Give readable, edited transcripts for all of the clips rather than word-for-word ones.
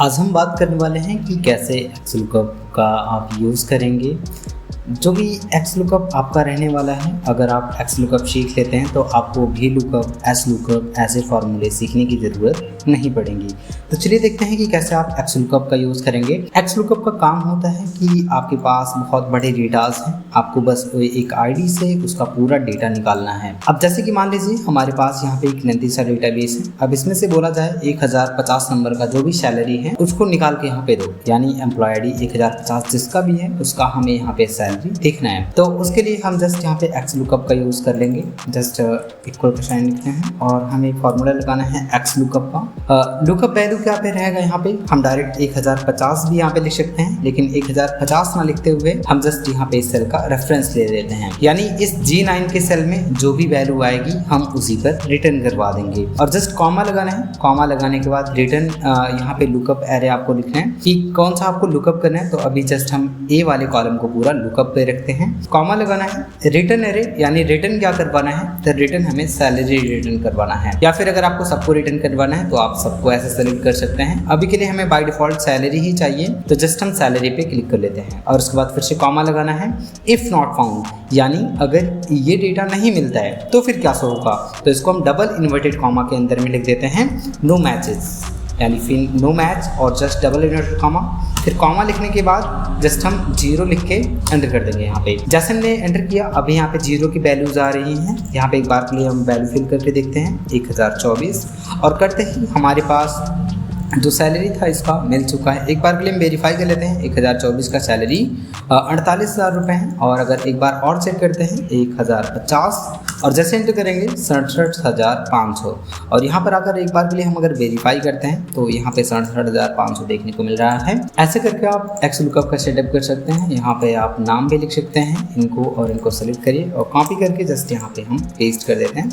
आज हम बात करने वाले हैं कि कैसे XLOOKUP का आप यूज़ करेंगे। जो भी XLOOKUP आपका रहने वाला है, अगर आप XLOOKUP सीख लेते हैं तो आपको VLOOKUP, SLOOKUP ऐसे फार्मूले सीखने की ज़रूरत नहीं पड़ेगी। तो चलिए देखते हैं कि कैसे आप XLOOKUP का यूज़ करेंगे। XLOOKUP का काम होता है कि आपके पास बहुत बड़े डेटास हैं, आपको बस एक आईडी से उसका पूरा डेटा निकालना है। अब जैसे कि मान लीजिए हमारे पास यहाँ पे एक लेंथी सा डेटाबेस है। अब इसमें से बोला जाए 1050 नंबर का जो भी सैलरी है उसको निकाल के यहाँ पे दो, यानी एम्प्लॉय ID 1050 जिसका भी है उसका हमें यहाँ पे सैलरी देखना है। तो उसके लिए हम जस्ट यहाँ पे XLOOKUP का यूज़ कर लेंगे। जस्ट इक्वल का साइन लिखते हैं और हमें एक फॉर्मूला लगाना है XLOOKUP का। लुकअप वैल्यू क्या पे रहेगा, यहाँ पे हम डायरेक्ट 1050 भी यहाँ पे लिख सकते हैं, लेकिन 1050 ना लिखते हुए हम जस्ट यहाँ पे इस सेल का रेफरेंस ले लेते हैं, यानी इस G9 के सेल में जो भी वैल्यू आएगी हम उसी पर रिटर्न करवा देंगे। और जस्ट कॉमा लगाना है। कॉमा लगाने के बाद रिटर्न यहाँ पे लुकअप एरे आपको लिखना है कि कौन सा आपको लुकअप करना है। तो अभी जस्ट हम A वाले कॉलम को पूरा लुकअप पे रखते हैं। कॉमा लगाना है। रिटर्न एरे यानी रिटर्न क्या करवाना है, तो रिटर्न हमें सैलरी रिटर्न करवाना है, या फिर अगर आपको सबको रिटर्न करवाना है तो आप सबको ऐसे सेलेक्ट कर सकते हैं। अभी के लिए हमें बाय डिफॉल्ट सैलरी ही चाहिए, तो जस्ट हम सैलरी पे क्लिक कर लेते हैं और उसके बाद फिर से कॉमा लगाना है। इफ नॉट फाउंड, यानी अगर ये डेटा नहीं मिलता है तो फिर क्या होगा, तो इसको हम डबल इन्वर्टेड कॉमा के अंदर में लिख देते हैं नो मैचेस, यानी फिर नो मैच और जस्ट डबल इन्वर्टेड कॉमा। फिर कॉमा लिखने के बाद जस्ट हम 0 लिख के एंटर कर देंगे। यहाँ पे जैसे हमने एंटर किया अभी यहाँ पे 0 की वैल्यूज आ रही हैं। यहाँ पे एक बार के लिए हम वैल्यू फिल करके देखते हैं 1024 और करते ही हमारे पास जो सैलरी था इसका मिल चुका है। एक बार के लिए हम वेरीफाई कर लेते हैं 1024 का सैलरी 48,000 रुपये है। और अगर एक बार और चेक करते हैं 1050 और जैसे एंटर करेंगे 67,500 और यहाँ पर अगर एक बार के लिए हम अगर वेरीफाई करते हैं तो यहाँ पे 67,500 देखने को मिल रहा है। ऐसे करके आप XLOOKUP का सेटअप कर सकते हैं। यहाँ पे आप नाम भी लिख सकते हैं इनको और इनको सेलेक्ट करिए और कॉपी करके जस्ट यहाँ पे हम पेस्ट कर देते हैं,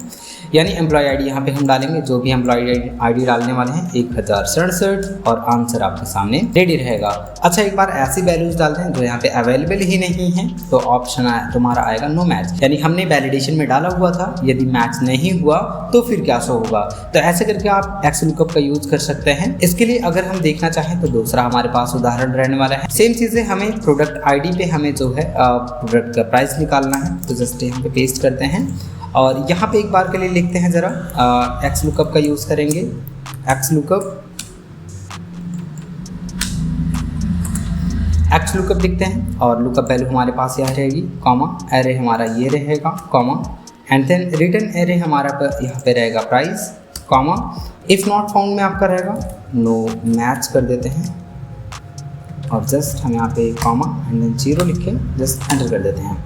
यानी एम्प्लॉय ID यहाँ पे हम डालेंगे। जो भी एम्प्लॉय ID डालने वाले हैं 1067 और आंसर आपके सामने रेडी रहेगा। अच्छा, एक बार ऐसी वैल्यूज डालते हैं जो यहाँ पे अवेलेबल ही नहीं है, तो ऑप्शन तुम्हारा आएगा नो मैच, यानी हमने वैलिडेशन में डाला हुआ था, यदि मैच नहीं हुआ तो फिर क्या शो होगा। तो ऐसे करके आप XLOOKUP का यूज कर सकते हैं। इसके लिए अगर हम देखना चाहें तो दूसरा हमारे पास उदाहरण रहने वाला है। सेम चीज़ें हमें प्रोडक्ट ID पे हमें जो है प्रोडक्ट का प्राइस निकालना है, तो जस्ट यहाँ पे पेस्ट करते हैं और यहाँ पे एक बार के लिए लिखते हैं ज़रा XLOOKUP का यूज़ करेंगे। XLOOKUP लिखते हैं और लुकअप वैल्यू हमारे पास यहाँ रहेगी, कॉमा एरे हमारा ये रहेगा, comma and then return array हमारा यहाँ पे रहेगा price, comma if not found में आपका रहेगा नो मैच कर देते हैं और जस्ट हम यहाँ पे कॉमा एंड देन 0 लिख के जस्ट एंटर कर देते हैं।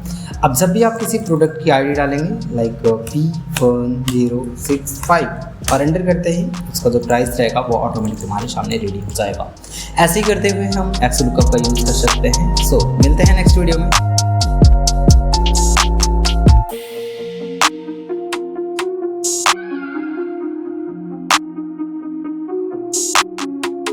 अब जब भी आप किसी प्रोडक्ट की ID डालेंगे लाइक P1065 और एंटर करते ही उसका जो प्राइस रहेगा वो ऑटोमेटिक हमारे सामने रेडी हो जाएगा। ऐसे ही करते हुए हम XLOOKUP का यूज़ कर सकते हैं। सो मिलते हैं नेक्स्ट वीडियो में।